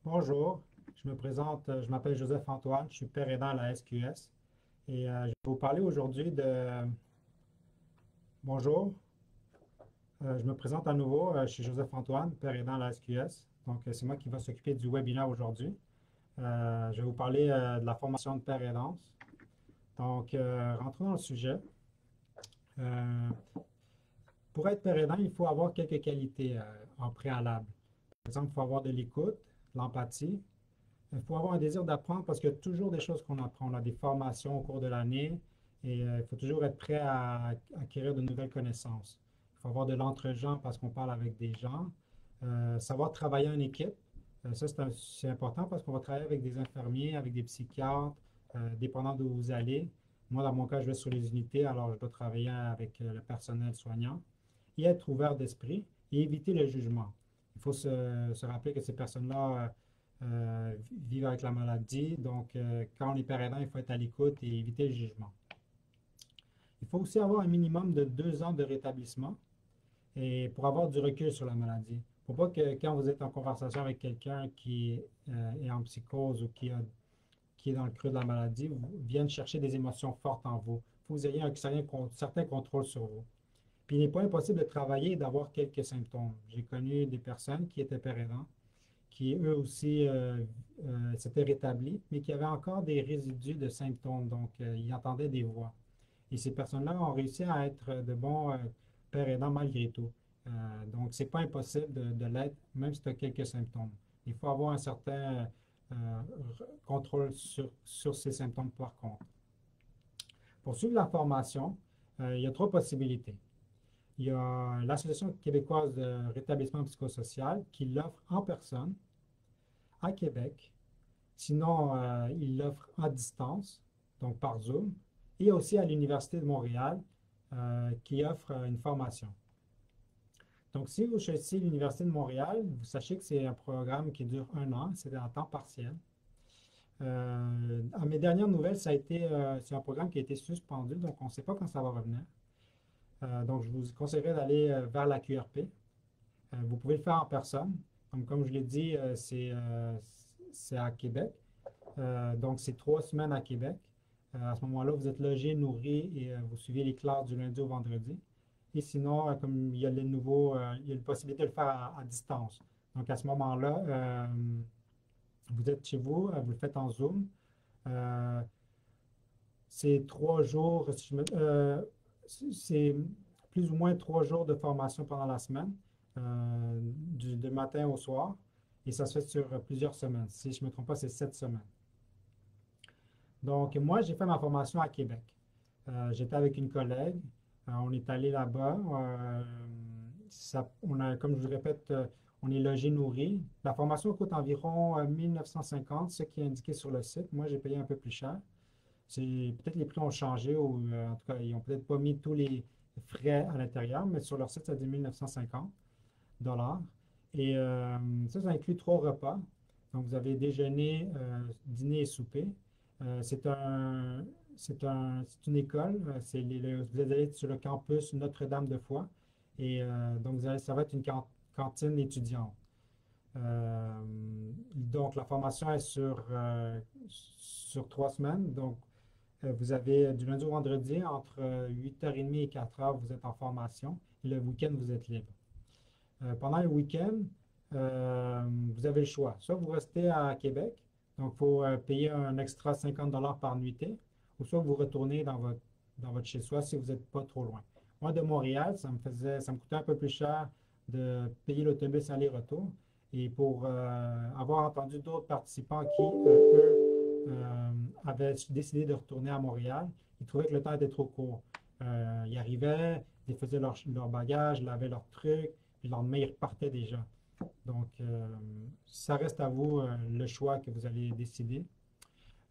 Bonjour, je me présente, je m'appelle Joseph Antoine, je suis père aidant à la SQS et je vais vous parler aujourd'hui de... Bonjour, je me présente à nouveau, je suis Joseph Antoine, père aidant à la SQS. Donc, c'est moi qui va s'occuper du webinaire aujourd'hui. Je vais vous parler de la formation de père aidance. Donc, rentrons dans le sujet. Euh, pour être père aidant, il faut avoir quelques qualités en préalable. Par exemple, il faut avoir de l'écoute, de l'empathie. Il faut avoir un désir d'apprendre parce qu'il y a toujours des choses qu'on apprend. On a des formations au cours de l'année et il faut toujours être prêt à acquérir de nouvelles connaissances. Il faut avoir de l'entre-gens parce qu'on parle avec des gens. Savoir travailler en équipe, ça c'est important parce qu'on va travailler avec des infirmiers, avec des psychiatres, dépendant d'où vous allez. Moi, dans mon cas, je vais sur les unités, alors je dois travailler avec le personnel soignant et être ouvert d'esprit et éviter le jugement. Il faut se rappeler que ces personnes-là vivent avec la maladie. Donc, quand on est père aidant, il faut être à l'écoute et éviter le jugement. Il faut aussi avoir un minimum de 2 ans de rétablissement et pour avoir du recul sur la maladie. Il ne faut pas que quand vous êtes en conversation avec quelqu'un qui est en psychose ou qui est dans le creux de la maladie, vous vienne chercher des émotions fortes en vous. Il faut que vous ayez un certain contrôle sur vous. Puis il n'est pas impossible de travailler et d'avoir quelques symptômes. J'ai connu des personnes qui étaient père aidants, qui eux aussi s'étaient rétablis, mais qui avaient encore des résidus de symptômes. Donc, ils entendaient des voix. Et ces personnes-là ont réussi à être de bons pères aidants malgré tout. Donc, c'est pas impossible de l'être, même si tu as quelques symptômes. Il faut avoir un certain contrôle sur ces symptômes par contre. Pour suivre la formation, il y a 3 possibilités. Il y a l'Association québécoise de rétablissement psychosocial qui l'offre en personne à Québec. Sinon, il l'offre à distance, donc par Zoom, et aussi à l'Université de Montréal qui offre une formation. Donc, si vous choisissez l'Université de Montréal, vous sachez que c'est un programme qui dure 1 an, c'est en temps partiel. À mes dernières nouvelles, c'est un programme qui a été suspendu, donc on ne sait pas quand ça va revenir. Donc, je vous conseillerais d'aller vers la QRP. Vous pouvez le faire en personne. Donc, comme je l'ai dit, c'est à Québec. Donc, c'est 3 semaines à Québec. À ce moment-là, vous êtes logé, nourri et vous suivez les classes du lundi au vendredi. Et sinon, comme il y a il y a la possibilité de le faire à distance. Donc, à ce moment-là, vous êtes chez vous, vous le faites en Zoom. Euh, c'est 3 jours, c'est plus ou moins 3 jours de formation pendant la semaine, de matin au soir. Et ça se fait sur plusieurs semaines. Si je ne me trompe pas, c'est 7 semaines. Donc, moi, j'ai fait ma formation à Québec. J'étais avec une collègue. On est allé là-bas. Comme je vous répète, on est logé, nourri. La formation coûte environ 1950, ce qui est indiqué sur le site. Moi, j'ai payé un peu plus cher. Peut-être les prix ont changé ou en tout cas, ils n'ont peut-être pas mis tous les frais à l'intérieur, mais sur leur site, ça dit 1950 $. Et ça inclut 3 repas. Donc, vous avez déjeuner, dîner et souper. C'est c'est une école. Vous allez être sur le campus Notre-Dame-de-Foix. Et donc, ça va être une cantine étudiante. Donc, la formation est sur 3 semaines. Donc, vous avez du lundi au vendredi, entre 8h30 et 4h, vous êtes en formation. Et le week-end, vous êtes libre. Pendant le week-end, vous avez le choix. Soit vous restez à Québec, donc il faut payer un extra 50 $ par nuitée, ou soit vous retournez dans votre chez-soi si vous n'êtes pas trop loin. Moi, de Montréal, ça me coûtait un peu plus cher de payer l'autobus aller-retour. Et pour avoir entendu d'autres participants qui, eux, avaient décidé de retourner à Montréal, ils trouvaient que le temps était trop court. Ils arrivaient, ils faisaient leur bagage, lavaient leurs trucs, puis le lendemain, ils repartaient déjà. Donc, ça reste à vous le choix que vous allez décider.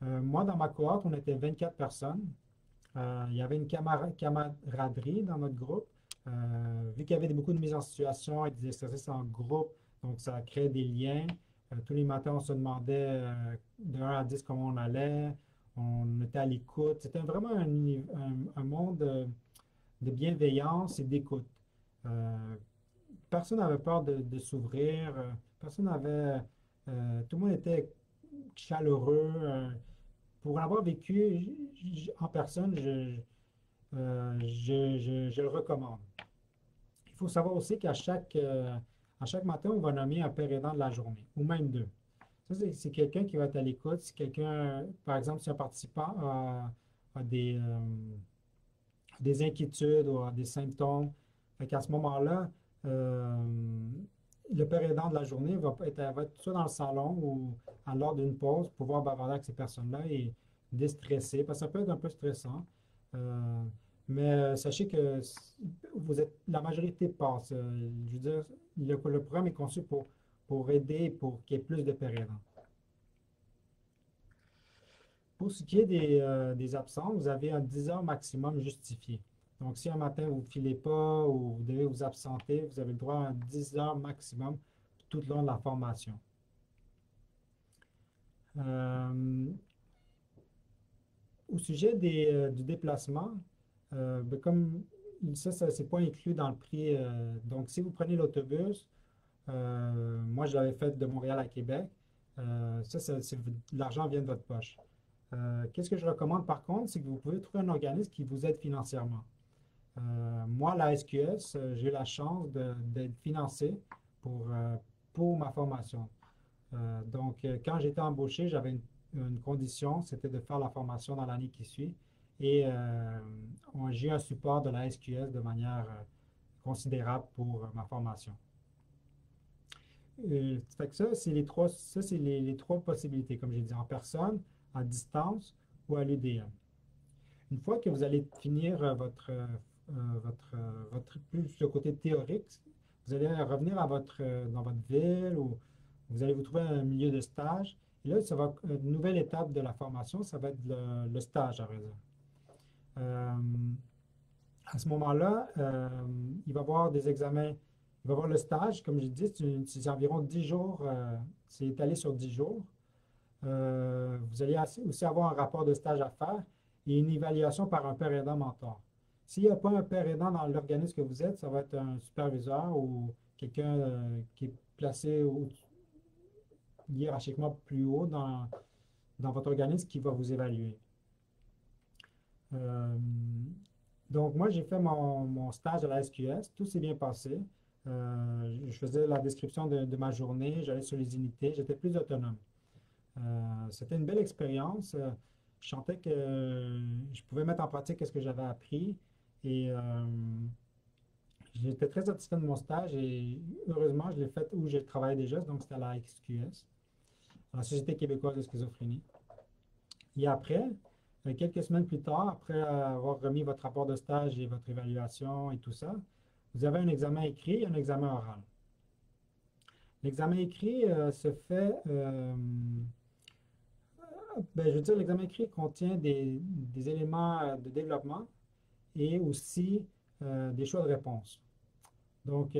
Moi, dans ma cohorte, on était 24 personnes. Il y avait une camaraderie dans notre groupe. Vu qu'il y avait beaucoup de mises en situation et des exercices en groupe, donc ça crée des liens. Tous les matins, on se demandait de 1 à 10 comment on allait. On était à l'écoute. C'était vraiment un monde de bienveillance et d'écoute. Personne n'avait peur de s'ouvrir. Personne n'avait Tout le monde était chaleureux. Pour l'avoir vécu en personne, je le recommande. Il faut savoir aussi à chaque matin, on va nommer un père aidant de la journée, ou même deux. Ça, c'est quelqu'un qui va être à l'écoute. Si quelqu'un, par exemple, si un participant a des inquiétudes ou a des symptômes, fait qu'à ce moment-là, euh, le père aidant de la journée va être soit dans le salon ou à l'heure d'une pause, pouvoir bavarder avec ces personnes-là et déstresser, parce que ça peut être un peu stressant. Euh, mais sachez que vous êtes, la majorité passe. Je veux dire, le programme est conçu pour aider, pour qu'il y ait plus de pères aidants. Pour ce qui est des absences, vous avez un 10 heures maximum justifié. Donc, si un matin vous ne filez pas ou vous devez vous absenter, vous avez le droit à un 10 heures maximum tout le long de la formation. Euh, Au sujet du déplacement, ben, comme ça c'est pas inclus dans le prix. Donc, si vous prenez l'autobus, moi, je l'avais fait de Montréal à Québec. L'argent vient de votre poche. Qu'est-ce que je recommande par contre, c'est que vous pouvez trouver un organisme qui vous aide financièrement. Moi, la SQS, j'ai eu la chance d'être financé pour, euh, pour ma formation. Donc, quand j'étais embauché, j'avais une condition, c'était de faire la formation dans l'année qui suit. Et j'ai eu un support de la SQS de manière considérable pour ma formation. Fait que ça, c'est les trois possibilités, comme j'ai dit, en personne, à distance ou à l'UDM. Une fois que vous allez finir plus le côté théorique, vous allez revenir à dans votre ville ou vous allez vous trouver un milieu de stage. Et là, une nouvelle étape de la formation, ça va être le stage, à vrai dire. Euh, à ce moment-là, il va y avoir des examens. Il va y avoir le stage, comme je dis, c'est environ 10 jours, c'est étalé sur 10 jours. Vous allez aussi avoir un rapport de stage à faire et une évaluation par un père aidant mentor. S'il n'y a pas un père aidant dans l'organisme que vous êtes, ça va être un superviseur ou quelqu'un qui est placé hiérarchiquement plus haut dans votre organisme qui va vous évaluer. Euh, donc, moi, j'ai fait mon stage à la SQS. Tout s'est bien passé. Je faisais la description de ma journée, j'allais sur les unités, j'étais plus autonome. C'était une belle expérience. Je sentais que je pouvais mettre en pratique ce que j'avais appris et j'étais très satisfait de mon stage et heureusement, je l'ai fait où j'ai travaillé déjà, donc c'était à la XQS, à la Société québécoise de schizophrénie. Et après, quelques semaines plus tard, après avoir remis votre rapport de stage et votre évaluation et tout ça, vous avez un examen écrit et un examen oral. L'examen écrit se fait ben, je veux dire, l'examen écrit contient des éléments de développement et aussi des choix de réponse. Donc,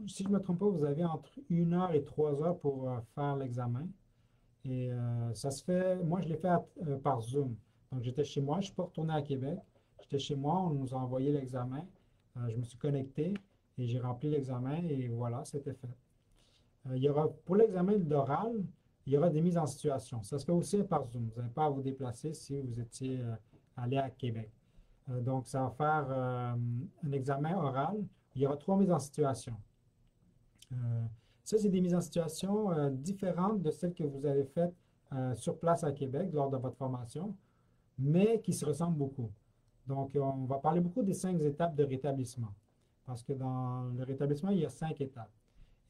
si je ne me trompe pas, vous avez entre 1 heure et 3 heures pour faire l'examen. Et ça se fait, moi je l'ai fait par Zoom. Donc, j'étais chez moi, je ne suis pas retourné à Québec. J'étais chez moi, on nous a envoyé l'examen. Je me suis connecté et j'ai rempli l'examen et voilà, c'était fait. Pour l'examen d'oral, il y aura des mises en situation. Ça se fait aussi par Zoom. Vous n'avez pas à vous déplacer si vous étiez allé à Québec. Donc, ça va faire un examen oral. Il y aura 3 mises en situation. Euh, Ça, c'est des mises en situation différentes de celles que vous avez faites sur place à Québec lors de votre formation, mais qui se ressemblent beaucoup. Donc, on va parler beaucoup des 5 étapes de rétablissement, parce que dans le rétablissement, il y a 5 étapes.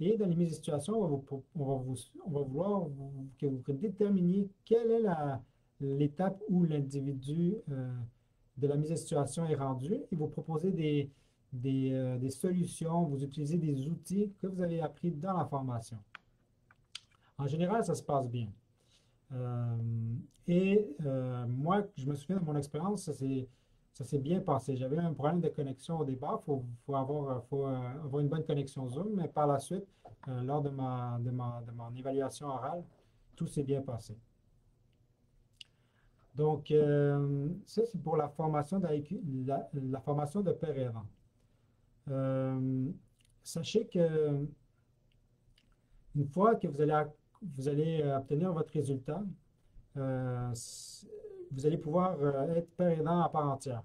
Et dans les mises en situation, on va vouloir que vous déterminiez quelle est l'étape où l'individu de la mise en situation est rendu et vous proposez des solutions, vous utilisez des outils que vous avez appris dans la formation. En général, ça se passe bien. Euh, Moi, je me souviens de mon expérience, ça s'est bien passé. J'avais un problème de connexion au départ. Faut avoir une bonne connexion Zoom, mais par la suite, lors de mon évaluation orale, tout s'est bien passé. Donc, ça, c'est pour la formation la formation de père aidant. Euh, Sachez que une fois que vous allez vous allez obtenir votre résultat, euh, s- vous allez pouvoir être père aidant à part entière.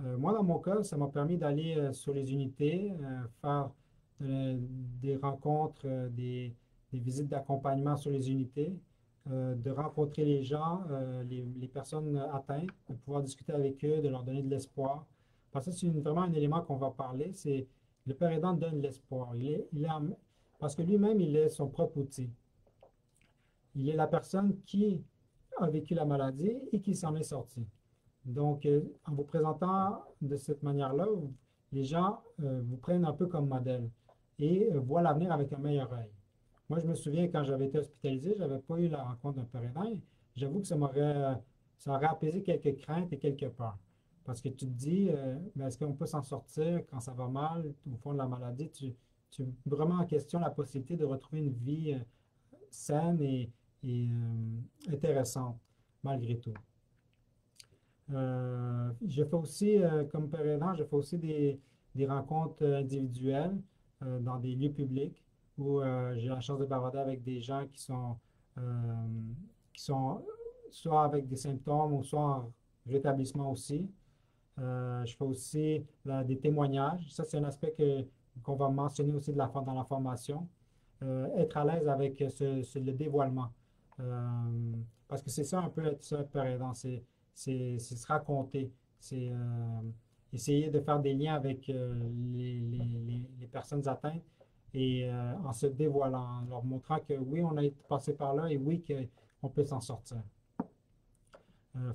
Moi, dans mon cas, ça m'a permis d'aller sur les unités, faire euh, des rencontres, des visites d'accompagnement sur les unités, de rencontrer les gens, les personnes atteintes, de pouvoir discuter avec eux, de leur donner de l'espoir. Parce que c'est vraiment un élément qu'on va parler, c'est le père aidant donne l'espoir. Parce que lui-même, il est son propre outil. Il est la personne qui a vécu la maladie et qui s'en est sortie. Donc, en vous présentant de cette manière-là, les gens vous prennent un peu comme modèle et voient l'avenir avec un meilleur œil. Moi, je me souviens quand j'avais été hospitalisé, je n'avais pas eu la rencontre d'un père aidant. J'avoue que ça aurait apaisé quelques craintes et quelques peurs. Parce que tu te dis, mais est-ce qu'on peut s'en sortir quand ça va mal, au fond de la maladie? Tu vraiment en question la possibilité de retrouver une vie saine et intéressante, malgré tout. Je fais aussi, comme père aidant, je fais aussi des rencontres individuelles dans des lieux publics où j'ai la chance de bavarder avec des gens euh, qui sont soit avec des symptômes ou soit en rétablissement aussi. Je fais aussi des témoignages. Ça, c'est un aspect qu'on va mentionner aussi dans la formation. Être à l'aise avec le dévoilement. Parce que c'est ça un peu être ça, père aidant, c'est se raconter, c'est essayer de faire des liens avec les personnes atteintes et en se dévoilant, en leur montrant que oui, on a été passé par là et oui, qu'on peut s'en sortir.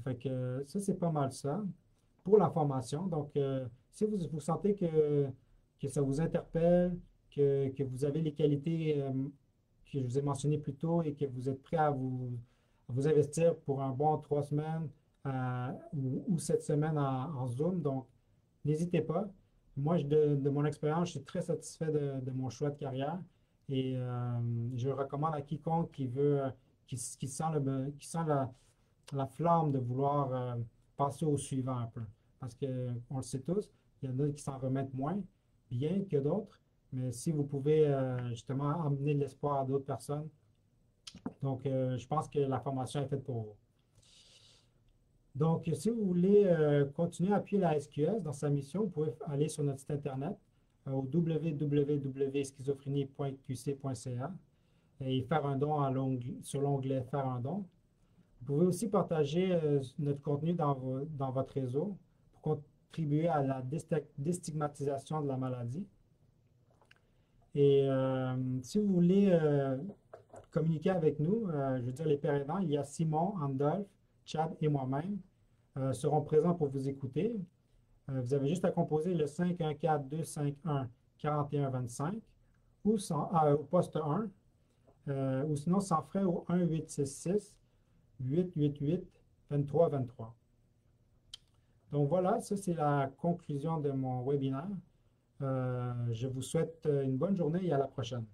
Fait que ça, c'est pas mal ça pour la formation. Donc, si vous sentez que ça vous interpelle, que vous avez les qualités que je vous ai mentionnées plus tôt et que vous êtes prêt à vous investir pour un bon 3 semaines ou 7 semaines en Zoom, donc n'hésitez pas. Moi, de mon expérience, je suis très satisfait de mon choix de carrière et je le recommande à quiconque qui veut, qui sent qui sent la flamme de vouloir passer au suivant un peu. Parce que, on le sait tous, il y en a qui s'en remettent moins bien que d'autres, mais si vous pouvez justement amener de l'espoir à d'autres personnes, donc je pense que la formation est faite pour vous. Donc, si vous voulez continuer à appuyer la SQS dans sa mission, vous pouvez aller sur notre site internet au www.schizophrénie.qc.ca et faire un don sur l'onglet Faire un don. Vous pouvez aussi partager notre contenu dans votre réseau pour contribuer à la déstigmatisation de la maladie. Et si vous voulez communiquer avec nous, je veux dire les pères aidants, il y a Simon, Andolphe, Chad et moi-même seront présents pour vous écouter. Vous avez juste à composer le 514-251-4125 ou au poste 1, ou sinon sans frais au 1-866-888-2323. Donc voilà, ça c'est la conclusion de mon webinaire. Je vous souhaite une bonne journée et à la prochaine.